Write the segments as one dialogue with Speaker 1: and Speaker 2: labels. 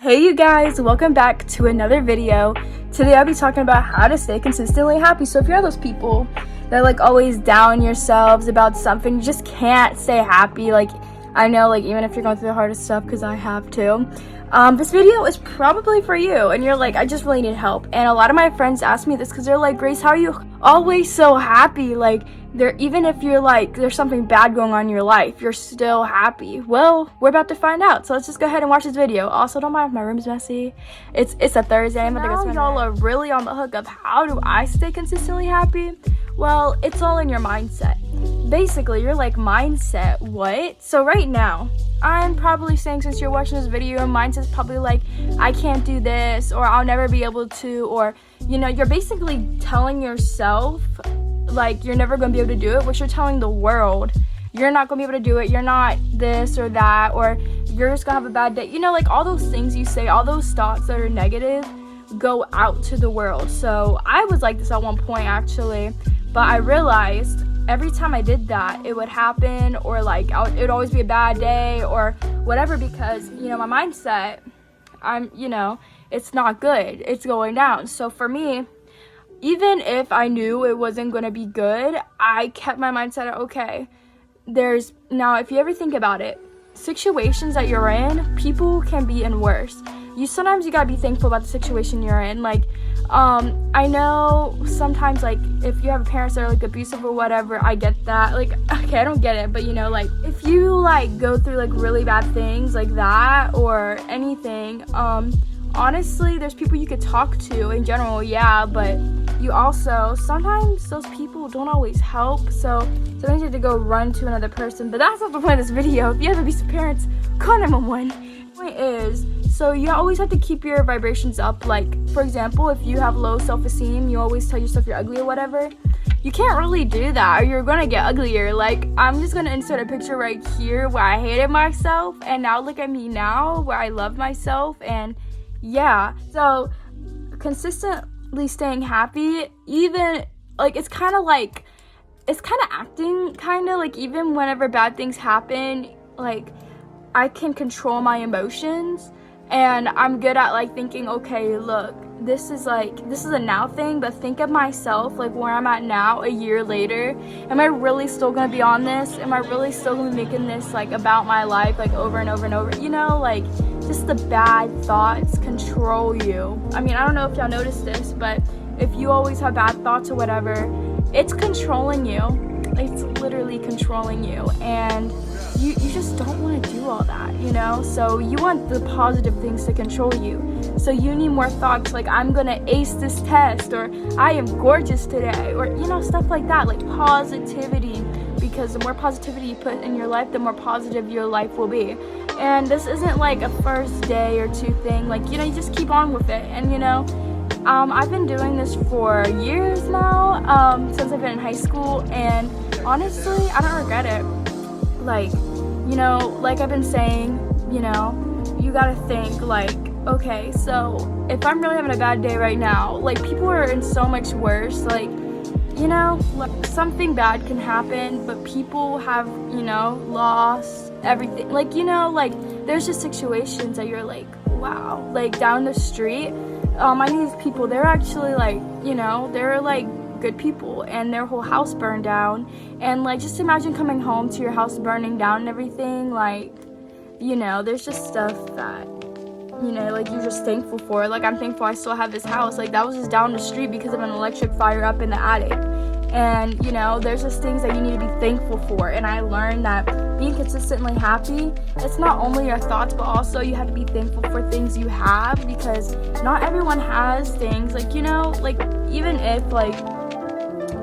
Speaker 1: Hey you guys, welcome back to another video. Today I'll be talking about how to stay consistently happy. So if you're those people that like always down yourselves about something, you just can't stay happy. Like I know, like even if you're going through the hardest stuff, because I have too. This video is probably for you and you're like, I just really need help. And a lot of my friends ask me this because they're like, Grace, how are you always so happy? Like even if you're like there's something bad going on in your life, you're still happy. Well, we're about to find out, so let's just go ahead and watch this video. Also, don't mind if my room's messy. It's a Thursday. I'm about to go y'all are really on the hook of how do I stay consistently happy. Well, it's all in your mindset. Basically, you're like, mindset what? So right now I'm probably saying, since you're watching this video, your mindset's probably like, I can't do this, or I'll never be able to, or you know, you're basically telling yourself like you're never going to be able to do it, which you're telling the world you're not going to be able to do it, you're not this or that, or you're just going to have a bad day. You know, like all those things you say, all those thoughts that are negative go out to the world. So I was like this at one point actually, but I realized every time I did that, it would happen, or like it would always be a bad day or whatever, because you know my mindset, it's not good, it's going down. So for me, even if I knew it wasn't going to be good, I kept my mindset at, okay, now if you ever think about it, situations that you're in, people can be in worse. Sometimes you gotta be thankful about the situation you're in. Like I know sometimes, like if you have parents that are like abusive or whatever, I get that. Like, okay, I don't get it, but you know, like if you like go through like really bad things like that or anything, honestly, there's people you could talk to in general, yeah, but you also, sometimes those people don't always help, so sometimes you have to go run to another person. But that's not the point of this video. If you have abusive parents, call 911. The point is, so you always have to keep your vibrations up. Like, for example, if you have low self-esteem, you always tell yourself you're ugly or whatever. You can't really do that, or you're gonna get uglier. Like, I'm just gonna insert a picture right here where I hated myself, and now look at me now where I love myself. And yeah, so consistently staying happy, even like it's kind of acting, kind of like even whenever bad things happen, like I can control my emotions, and I'm good at like thinking, okay, look, this is a now thing, but think of myself like where I'm at now a year later. Am I really still gonna be on this? Am I really still gonna be making this like about my life like over and over and over? You know, like just the bad thoughts control you. I mean, I don't know if y'all noticed this, but if you always have bad thoughts or whatever, it's controlling you. It's literally controlling you, and you just don't want to do all that, you know? So you want the positive things to control you. So you need more thoughts like, I'm gonna ace this test, or I am gorgeous today, or you know, stuff like that, like positivity, because the more positivity you put in your life, the more positive your life will be. And this isn't like a first day or two thing, like, you know, you just keep on with it. And you know, I've been doing this for years now, since I've been in high school, and honestly, I don't regret it. Like, you know, like I've been saying, you know, you gotta think like, okay, so if I'm really having a bad day right now, like people are in so much worse, like, you know, like something bad can happen, but people have, you know, lost everything. Like, you know, like there's just situations that you're like, wow, like down the street, I know these people, they're actually like, you know, they're like good people, and their whole house burned down. And like, just imagine coming home to your house burning down and everything. Like, you know, there's just stuff that, you know, like you're just thankful for. Like, I'm thankful I still have this house. Like, that was just down the street because of an electric fire up in the attic. And you know, there's just things that you need to be thankful for. And I learned that being consistently happy, it's not only your thoughts, but also you have to be thankful for things you have, because not everyone has things. Like, you know, like even if like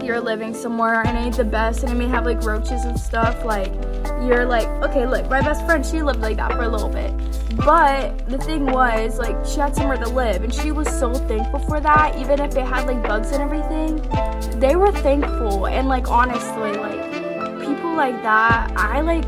Speaker 1: you're living somewhere and it ain't the best, and it may have like roaches and stuff, like you're like, okay, look, my best friend, she lived like that for a little bit, but the thing was, like, she had somewhere to live, and she was so thankful for that. Even if it had like bugs and everything, they were thankful. And like, honestly, like people like that, I like,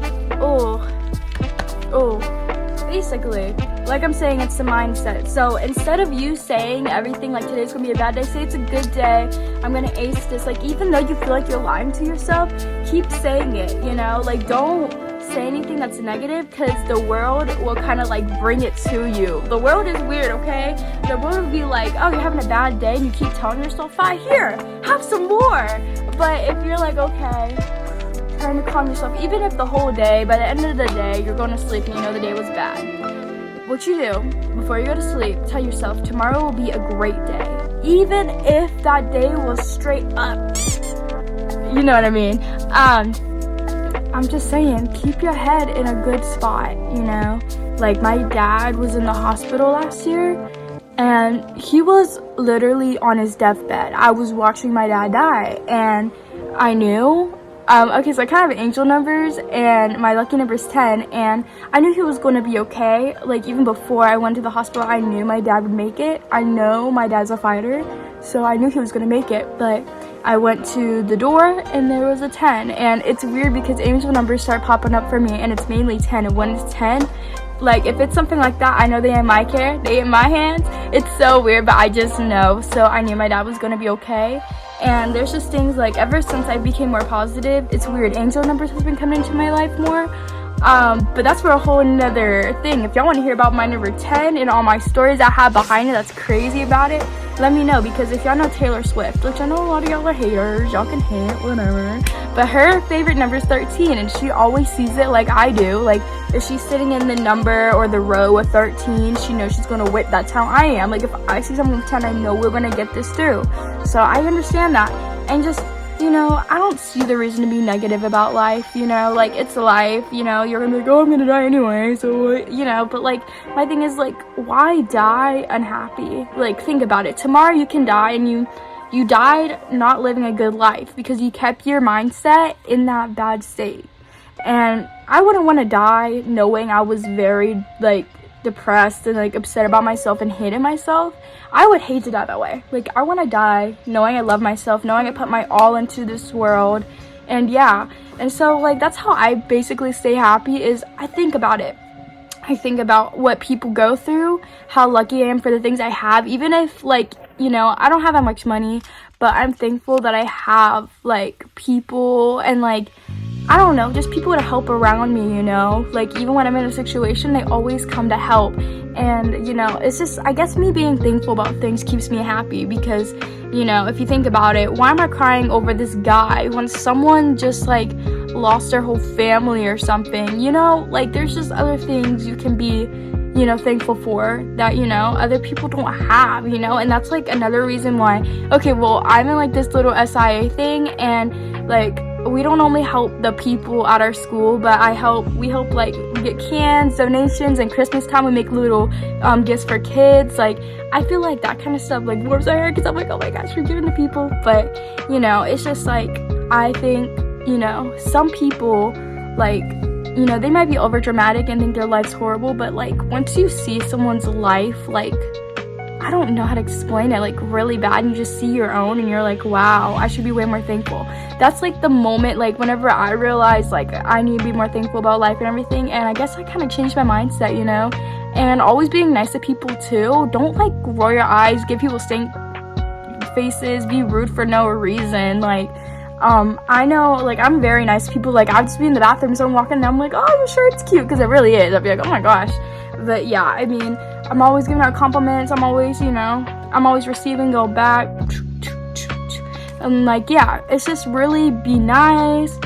Speaker 1: basically, like I'm saying, it's the mindset. So instead of you saying everything like today's gonna be a bad day, say it's a good day, I'm gonna ace this. Like, even though you feel like you're lying to yourself, keep saying it, you know? Like, don't say anything that's negative, because the world will kind of like bring it to you. The world is weird, okay? The world will be like, oh, you're having a bad day, and you keep telling yourself, fine, here, have some more. But if you're like, okay, trying to calm yourself, even if the whole day, by the end of the day, you're going to sleep and you know the day was bad, what you do before you go to sleep, tell yourself, tomorrow will be a great day. Even if that day was straight up. You know what I mean? I'm just saying, keep your head in a good spot, you know? Like, my dad was in the hospital last year, and he was literally on his deathbed. I was watching my dad die, and I knew, okay, so I kind of have angel numbers, and my lucky number is 10, and I knew he was going to be okay. Like, even before I went to the hospital, I knew my dad would make it. I know my dad's a fighter, so I knew he was going to make it, but I went to the door, and there was a 10, and it's weird because angel numbers start popping up for me, and it's mainly 10, and when it's 10, like, if it's something like that, I know they in my care, they in my hands. It's so weird, but I just know. So I knew my dad was going to be okay. And there's just things like, ever since I became more positive, it's weird, angel numbers has been coming into my life more. But that's for a whole nother thing. If y'all want to hear about my number 10 and all my stories I have behind it that's crazy about it, let me know. Because if y'all know Taylor Swift, which I know a lot of y'all are haters, y'all can hate, whatever, but her favorite number is 13, and she always sees it like I do. Like, if she's sitting in the number or the row of 13, she knows she's gonna win. That's how I am. Like, if I see something with 10, I know we're gonna get this through. So I understand that. And just, you know, I don't see the reason to be negative about life, you know, like, it's life, you know, you're gonna be like, oh, I'm gonna die anyway, so, you know, but, like, my thing is, like, why die unhappy? Like, think about it. Tomorrow you can die, and you died not living a good life because you kept your mindset in that bad state. And I wouldn't want to die knowing I was very, like, depressed and, like, upset about myself and hated myself. I would hate to die that way. Like, I want to die knowing I love myself, knowing I put my all into this world, and yeah. And so, like, that's how I basically stay happy, is I think about it. I think about what people go through, how lucky I am for the things I have, even if, like, you know, I don't have that much money, but I'm thankful that I have, like, people and, like, I don't know, just people to help around me, you know? Like, even when I'm in a situation, they always come to help. And, you know, it's just, I guess me being thankful about things keeps me happy because, you know, if you think about it, why am I crying over this guy when someone just, like, lost their whole family or something? You know, like, there's just other things you can be, you know, thankful for that, you know, other people don't have, you know? And that's, like, another reason why, okay, well, I'm in, like, this little SIA thing, and, like, we don't only help the people at our school, but we help, like, we get cans, donations, and Christmas time we make little gifts for kids. Like, I feel like that kind of stuff, like, warms my heart, because I'm like, oh my gosh, we're giving to people. But, you know, it's just, like, I think, you know, some people, like, you know, they might be over dramatic and think their life's horrible, but, like, once you see someone's life, like, I don't know how to explain it, like, really bad, and you just see your own, and you're like, wow, I should be way more thankful. That's, like, the moment, like, whenever I realized, like, I need to be more thankful about life and everything, and I guess I kind of changed my mindset, you know? And always being nice to people, too. Don't, like, roll your eyes, give people stink faces, be rude for no reason. Like, I know, like, I'm very nice to people. Like, I'll just be in the bathroom, so I'm walking down, I'm like, oh, your shirt's cute, because it really is. I'll be like, oh my gosh. But yeah, I mean, I'm always giving out compliments. I'm always, you know, I'm always receiving, go back. And, like, yeah, it's just really be nice,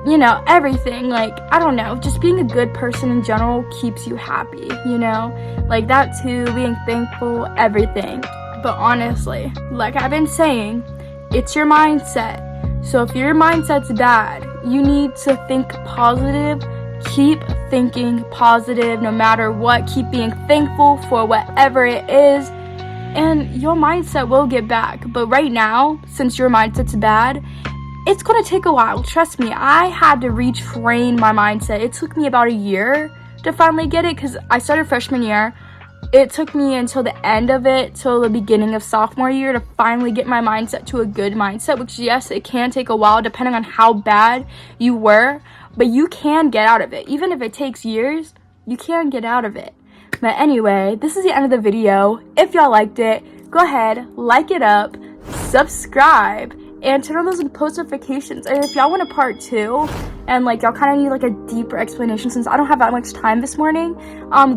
Speaker 1: you know, everything. Like, I don't know, just being a good person in general keeps you happy, you know? Like, that too, being thankful, everything. But honestly, like I've been saying, it's your mindset. So if your mindset's bad, you need to think positive. Keep thinking positive no matter what. Keep being thankful for whatever it is, and your mindset will get back. But right now, since your mindset's bad, it's gonna take a while. Trust me, I had to retrain my mindset. It took me about a year to finally get it, because I started freshman year. It took me until the end of it, till the beginning of sophomore year, to finally get my mindset to a good mindset, which, yes, it can take a while depending on how bad you were, but you can get out of it. Even if it takes years, you can get out of it. But anyway, this is the end of the video. If y'all liked it, go ahead, like it up, subscribe, and turn on those post notifications. And if y'all want a part 2 and like y'all kind of need like a deeper explanation, since I don't have that much time this morning,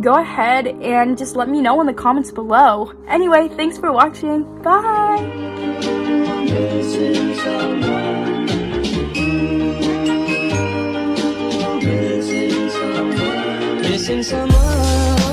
Speaker 1: go ahead and just let me know in the comments below. Anyway, thanks for watching. Bye.
Speaker 2: Missing someone